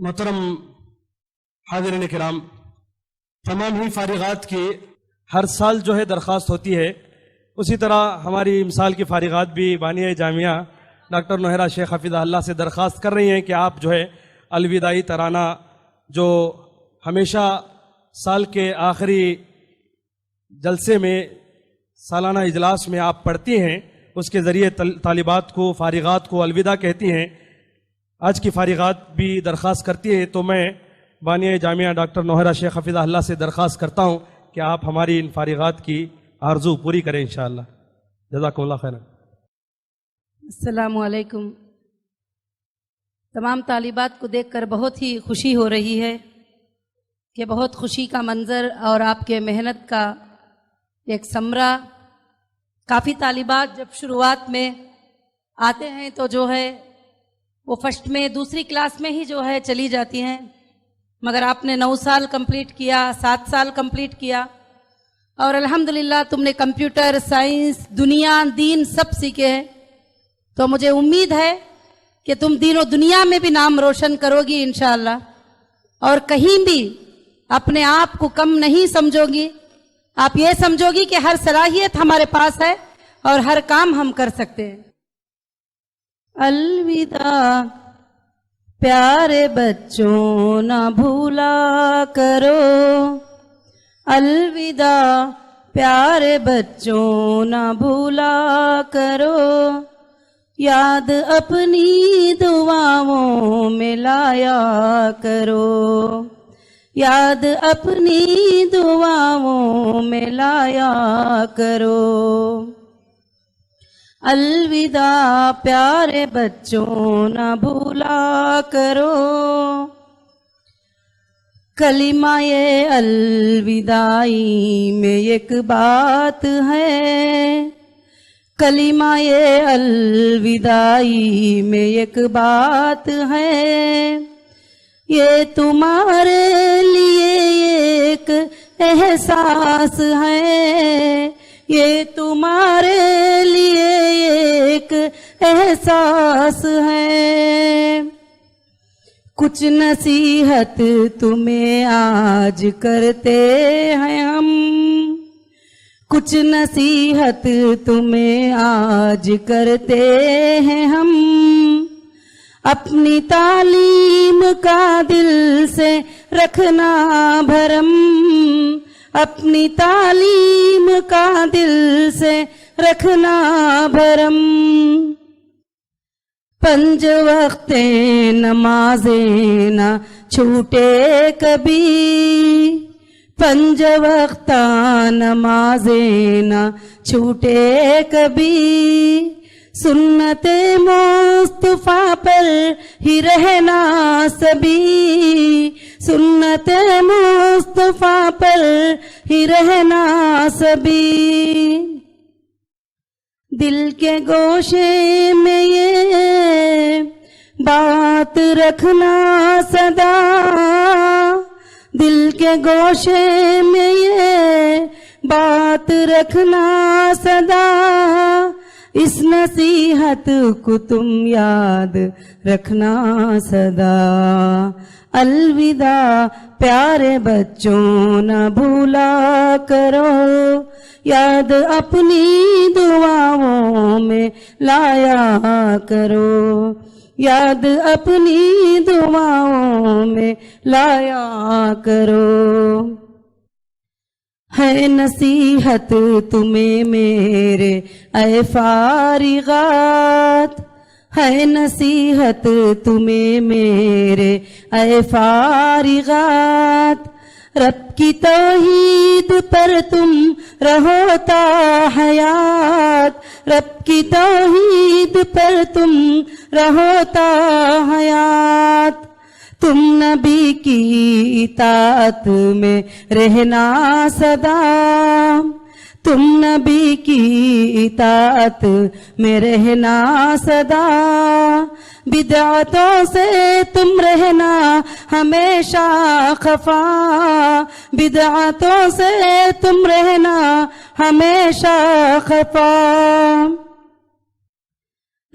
मोहतरम हाज़िरीन किराम, तमाम ही फारिगात की हर साल जो है दरख्वास्त होती है, उसी तरह हमारी मिसाल की फारिगात भी बानिया जामिया डॉक्टर नोहरा शेख हफीज़ अल्लाह से दरख्वास्त कर रही हैं कि आप जो है अलविदाई तराना जो हमेशा साल के आखिरी जलसे में सालाना इजलास में आप पढ़ती हैं, उसके ज़रिए तालिबात को फारिगात को अलविदा कहती हैं। आज की फारिगात भी दरख्वास्त करती है, तो मैं बानिया जामिया डॉक्टर नोहरा शेख हफीज़ अल्लाह से दरख्वास्त करता हूँ कि आप हमारी इन फारिगात की आरजू पूरी करें इंशाअल्लाह। जज़ाकुमुल्लाह खैरन। अस्सलामु अलैकुम। तमाम तालिबात को देखकर बहुत ही खुशी हो रही है कि बहुत खुशी का मंज़र और आपके मेहनत का एक समरा। काफ़ी तालिबात जब शुरुआत में आते हैं तो जो है वो फर्स्ट में दूसरी क्लास में ही जो है चली जाती हैं, मगर आपने 9 साल कंप्लीट किया, 7 साल कंप्लीट किया और अल्हम्दुलिल्लाह तुमने कंप्यूटर साइंस दुनिया दीन सब सीखे हैं। तो मुझे उम्मीद है कि तुम दीनों दुनिया में भी नाम रोशन करोगी इंशाअल्लाह और कहीं भी अपने आप को कम नहीं समझोगी। आप ये समझोगी कि हर सलाहियत हमारे पास है और हर काम हम कर सकते हैं। अलविदा प्यारे बच्चों ना भूला करो, अलविदा प्यारे बच्चों ना भूला करो, याद अपनी दुआओं में लाया करो, याद अपनी दुआओं में लाया करो। अलविदा प्यारे बच्चों ना भूला करो, कलिमा ये अलविदाई में एक बात है, कलिमा ये अलविदाई में एक बात है, ये तुम्हारे लिए एक एहसास है, ये तुम्हारे लिए एक एहसास है। कुछ नसीहत तुम्हें आज करते हैं हम, कुछ नसीहत तुम्हें आज करते हैं हम, अपनी तालीम का दिल से रखना भरम, अपनी तालीम का दिल से रखना भरम। 5 वक्ते नमाज़ें ना छूटे कभी, 5 वक्ता नमाज़ें ना छूटे कभी, सुन्नते मुस्तफा पर ही रहना सभी, सुन्नते मुस्तफा पर ही रहना सभी। दिल के गोशे में ये बात रखना सदा, दिल के गोशे में ये बात रखना सदा, इस नसीहत को तुम याद रखना सदा। अलविदा प्यारे बच्चों ना भूला करो, याद अपनी दुआओं में लाया करो, याद अपनी दुआओं में लाया करो। है नसीहत तुम्हें मेरे ऐ फारिगात, है नसीहत तुम्हें मेरे ऐ फारिगात, रब की तौहीद पर तुम रहो ता हयात, रब की तौहीद पर तुम रहो ता हयात। तुम नबी की इताअत में रहना सदा, तुम नबी की इताअत में रहना सदा, बिदअतों से तुम रहना हमेशा खफा, बिदअतों से तुम रहना हमेशा खफा।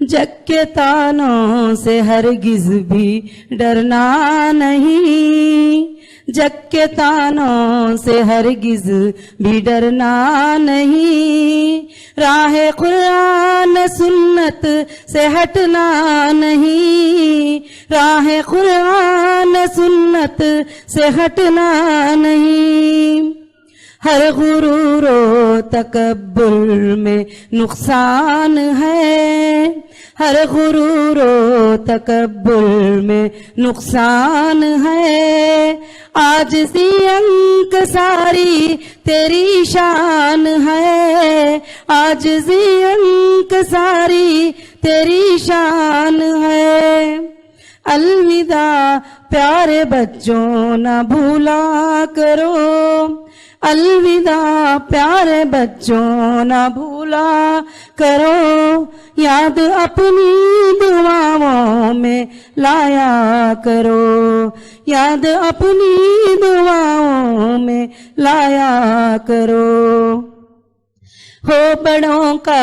जग के तानों से हरगिज भी डरना नहीं, जग के तानों से हरगिज भी डरना नहीं, राह कुरान सुन्नत से हटना नहीं, राह कुरान सुन्नत से हटना नहीं। हर गुरूर व तकब्बुर में नुकसान है, हर गुरूर व तकब्बुर में नुकसान है, आजिज़ी अंक सारी तेरी शान है, आजिज़ी अंक सारी तेरी शान है। अलविदा प्यारे बच्चों न भूला करो, अलविदा प्यारे बच्चों न भूला करो, याद अपनी दुआओं में लाया करो, याद अपनी दुआओं में लाया करो। हो बड़ों का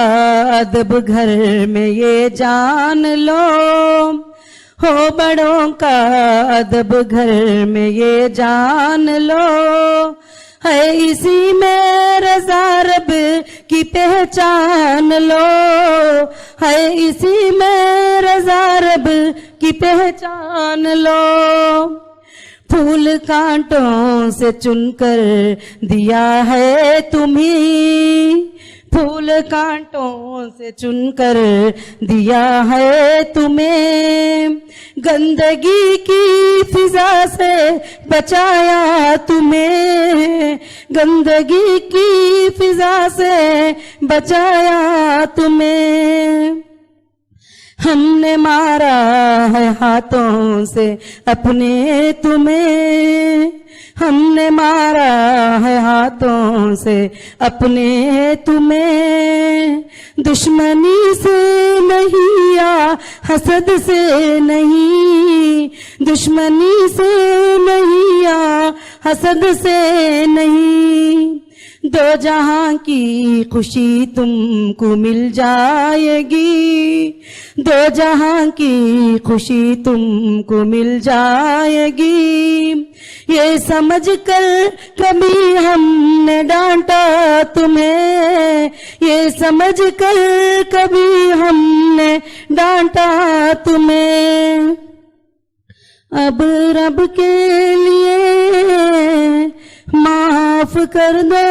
अदब घर में ये जान लो, हो बड़ों का अदब घर में ये जान लो, है इसी में रज़ा रब की पहचान लो, है इसी में रज़ा रब की पहचान लो। फूल कांटों से चुनकर दिया है तुम्हें, फूल कांटों से चुनकर दिया है तुम्हें, गंदगी की फिजा से बचाया तुम्हें, गंदगी की फिजा से बचाया तुम्हें। हमने मारा है हाथों से अपने तुम्हें, हमने मारा है हाथों से अपने तुम्हें, दुश्मनी से नहीं या हसद से नहीं, दुश्मनी से नहीं या हसद से नहीं, दो जहां की खुशी तुमको मिल जाएगी, दो जहां की खुशी तुमको मिल जाएगी। ये समझ कर कभी हमने डांटा तुम्हें, ये समझ कर कभी हमने डांटा तुम्हें। अब रब के लिए माफ कर दो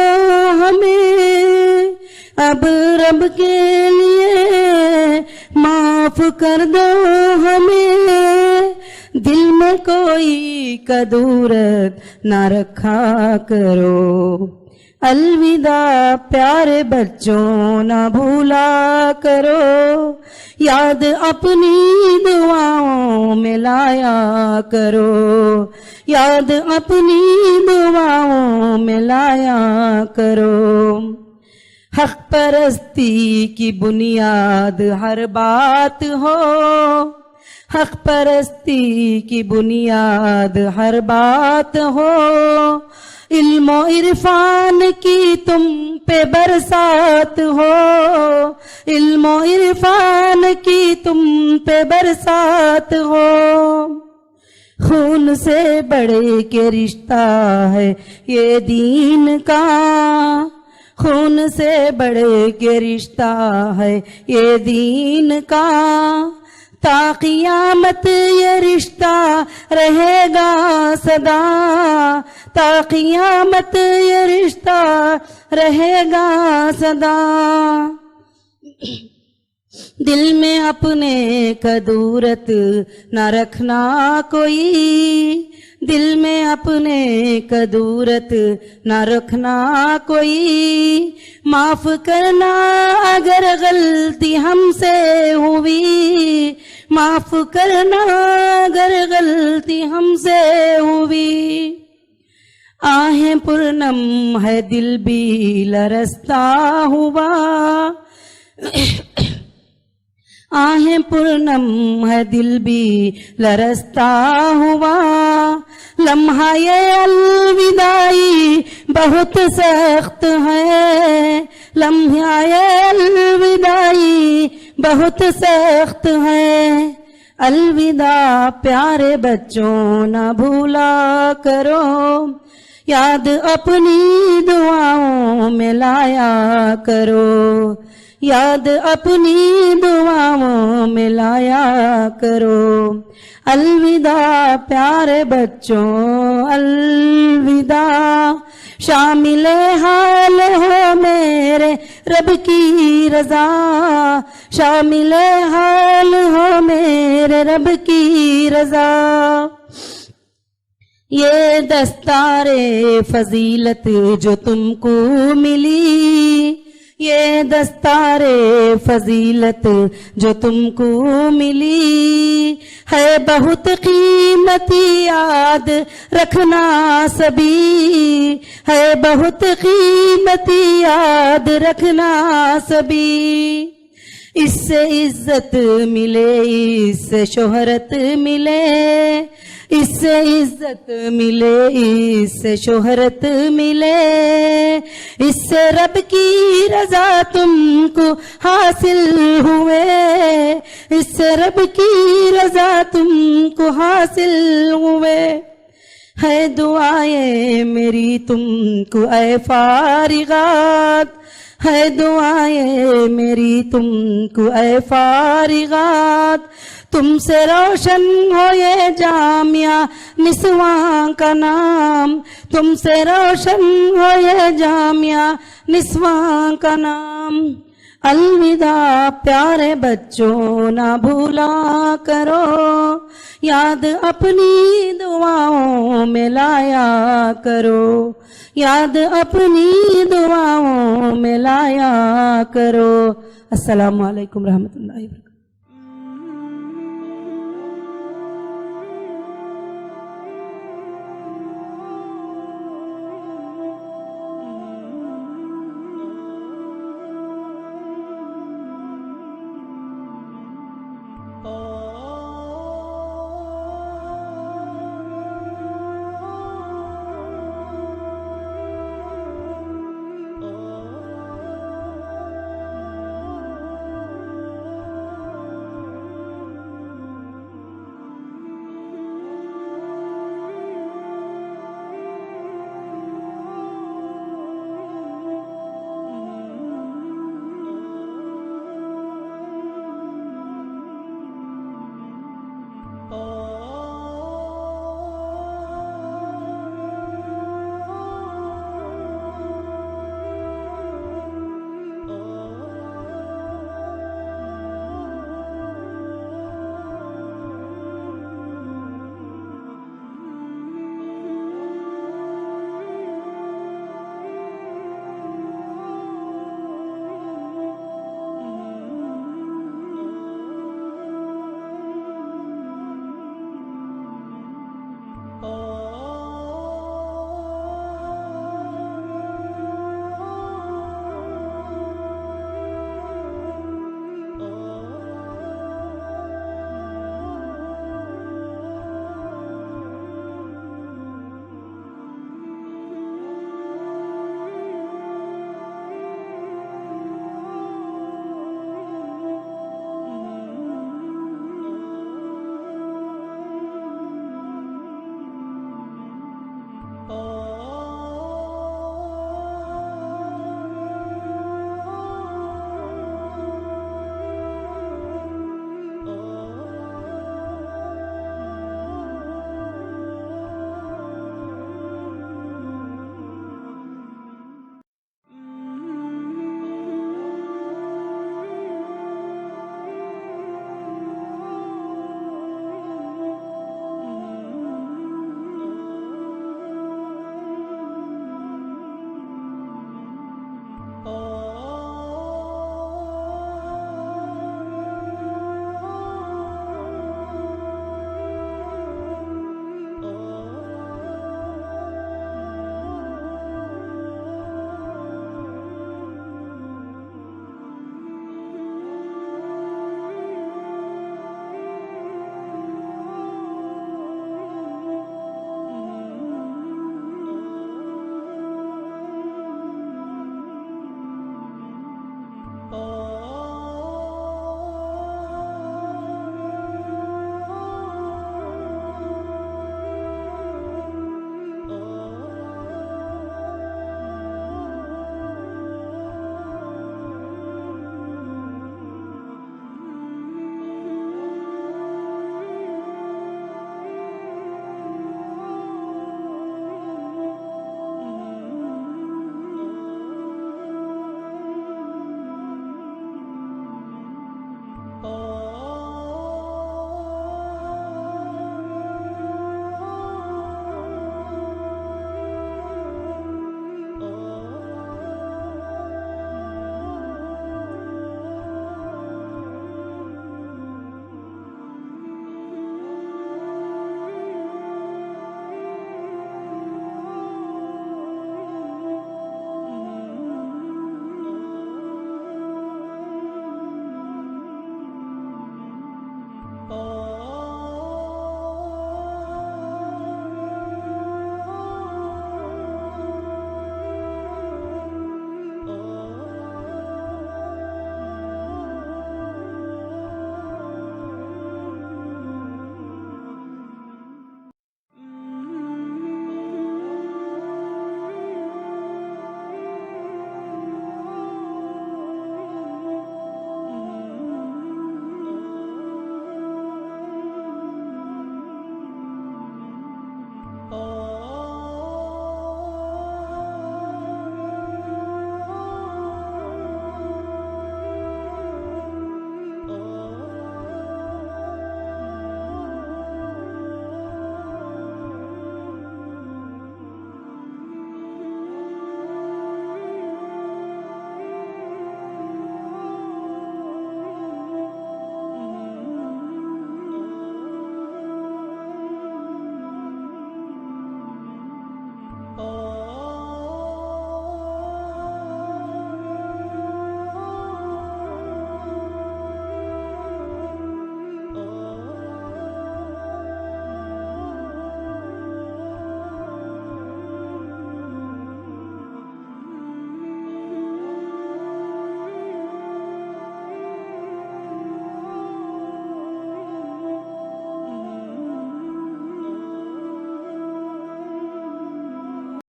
हमें, अब रब के लिए माफ कर दो हमें, दिल में कोई कदूरत ना रखा करो। अलविदा प्यारे बच्चों ना भूला करो, याद अपनी दुआओं में लाया करो, याद अपनी दुआओं में लाया करो। हक परस्ती की बुनियाद हर बात हो, हक परस्ती की बुनियाद हर बात हो, इल्मो इरफान की तुम पे बरसात हो, इल्मो इरफान की तुम पे बरसात हो। खून से बड़े के रिश्ता है ये दीन का, खून से बड़े के रिश्ता है ये दीन का, ता क़ियामत ये रिश्ता रहेगा सदा, ता क़ियामत ये रिश्ता रहेगा सदा। दिल में अपने कदूरत न रखना कोई, दिल में अपने कदूरत न रखना कोई, माफ करना अगर गलती हमसे हुई, माफ करना अगर गलती हमसे हुई। आहें पूर्णम है दिल भी लरसता हुआ, आहें पूर्णम है दिल भी लरसता हुआ, लम्हा ये अलविदाई बहुत सख्त है, लम्हा ये अलविदाई बहुत सख्त है। अलविदा प्यारे बच्चों ना भूला करो, याद अपनी दुआओं में लाया करो, याद अपनी दुआओं में लाया करो। अलविदा प्यारे बच्चों अलविदा, शामिल हाल हो मेरे रब की रजा, शामिल हाल हो मेरे रब की रजा। ये दस्तारे फजीलत जो तुमको मिली, ये दस्तारे फजीलत जो तुमको मिली, है बहुत कीमती याद रखना सभी, है बहुत कीमती याद रखना सभी। इससे इज्जत मिले, इससे शोहरत मिले, इससे इज्जत मिले, इससे शोहरत मिले, इससे रब की रजा तुमको हासिल हुए, इससे रब की रजा तुमको हासिल हुए। है दुआएं मेरी तुमको ऐ फारिगात, है दुआएं मेरी तुमको ऐ फारिगात, तुमसे रोशन हो ये जामिया निस्वां का नाम, तुमसे रोशन हो ये जामिया निस्वां का नाम। अलविदा प्यारे बच्चों ना भूला करो, याद अपनी दुआओं में लाया करो, याद अपनी दुआओं में लाया करो। अस्सलामु अलैकुम रहमतुल्लाहि व बरकातहू।